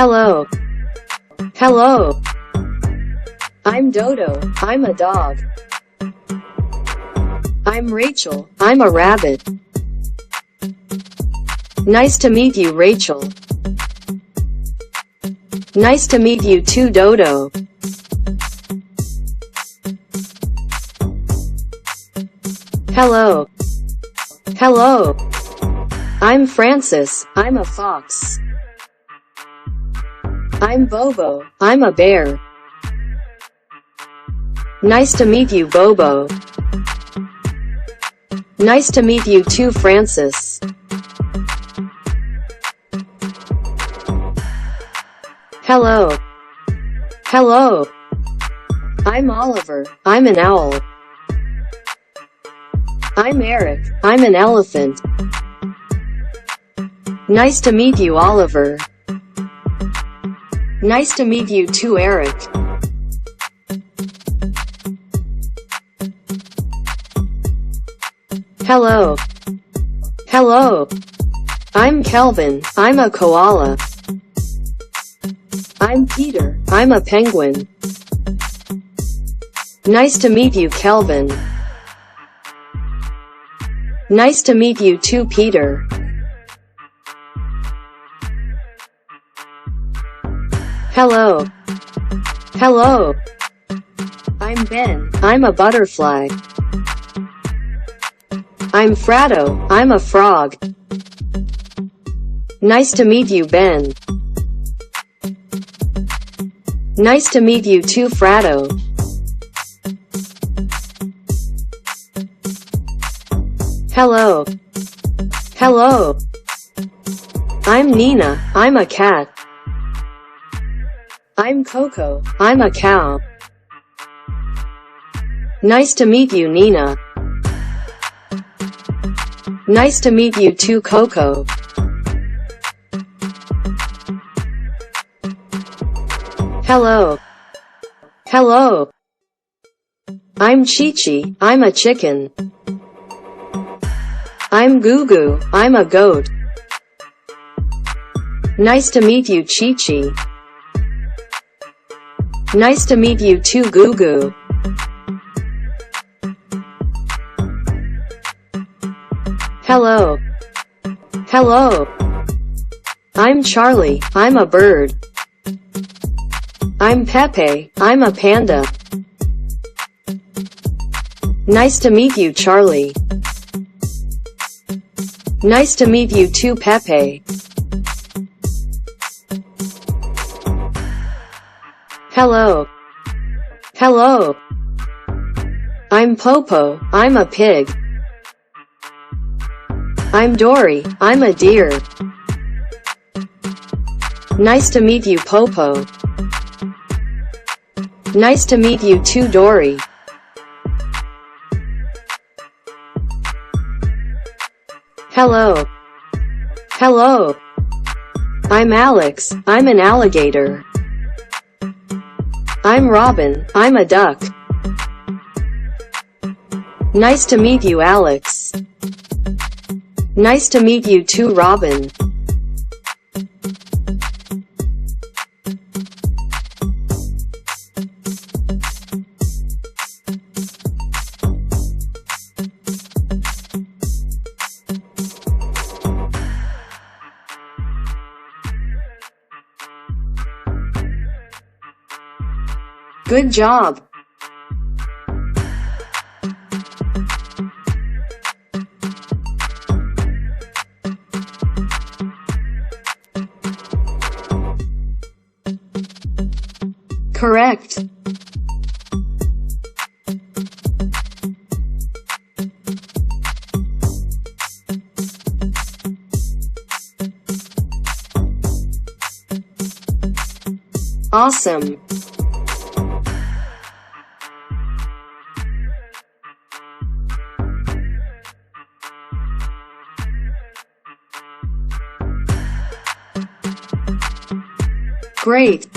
Hello. Hello. I'm Dodo. I'm a dog. I'm Rachel. I'm a rabbit. Nice to meet you, Rachel. Nice to meet you too, Dodo. Hello. Hello. I'm Francis. I'm a fox. I'm Bobo. I'm a bear. Nice to meet you, Bobo. Nice to meet you too, Francis. Hello. Hello. I'm Oliver. I'm an owl. I'm Eric. I'm an elephant. Nice to meet you, Oliver. Nice to meet you too, Eric. Hello. Hello. I'm Kelvin. I'm a koala. I'm Peter. I'm a penguin. Nice to meet you, Kelvin. Nice to meet you too, Peter. Hello. Hello. I'm Ben. I'm a butterfly. I'm Fratto. I'm a frog. Nice to meet you, Ben. Nice to meet you too, Fratto. Hello. Hello. I'm Nina. I'm a cat. I'm Coco. I'm a cow. Nice to meet you, Nina. Nice to meet you too, Coco. Hello. Hello. I'm Chi-Chi. I'm a chicken. I'm Goo-Goo. I'm a goat. Nice to meet you, Chi-Chi. Nice to meet you too, Goo-Goo. Hello. Hello. I'm Charlie. I'm a bird. I'm Pepe. I'm a panda. Nice to meet you, Charlie. Nice to meet you too, Pepe. Hello. Hello. I'm Popo. I'm a pig. I'm Dory. I'm a deer. Nice to meet you, Popo. Nice to meet you too, Dory. Hello. Hello. I'm Alex. I'm an alligator. I'm Robin. I'm a duck. Nice to meet you, Alex. Nice to meet you too, Robin. Good job. Correct. Awesome. Great.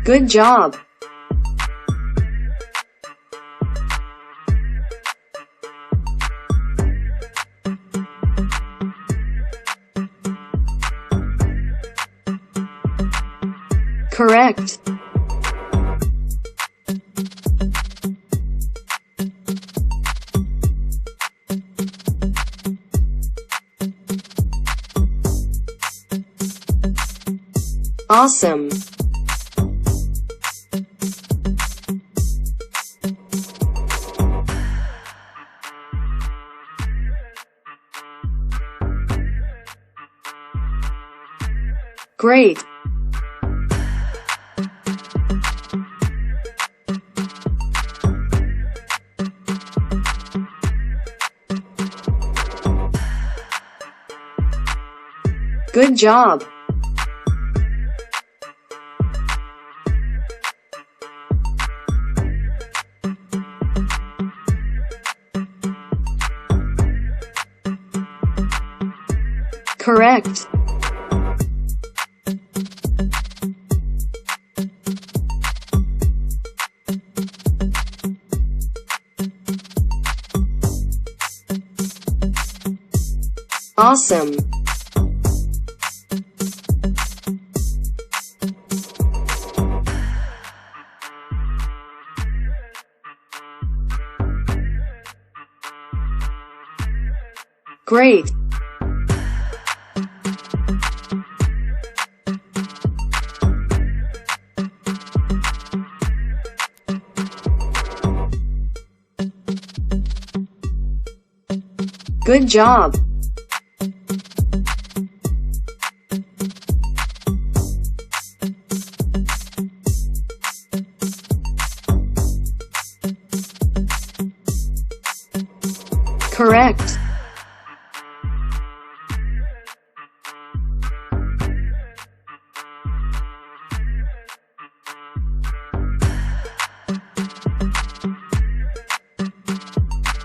Good job. Correct. Awesome. Great. Good job. Correct. Awesome. Great. Good job. Correct.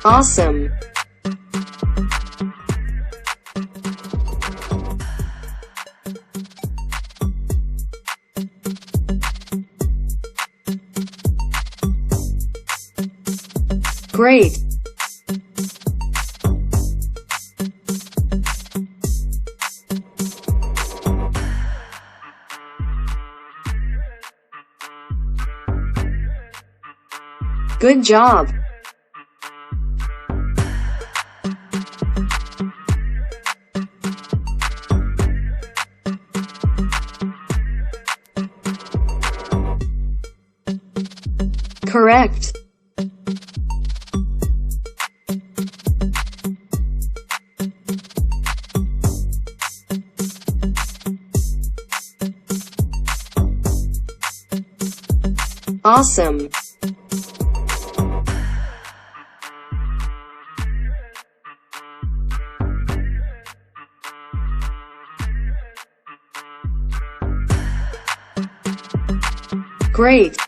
Awesome. Great. Good job. Correct. Awesome. Great.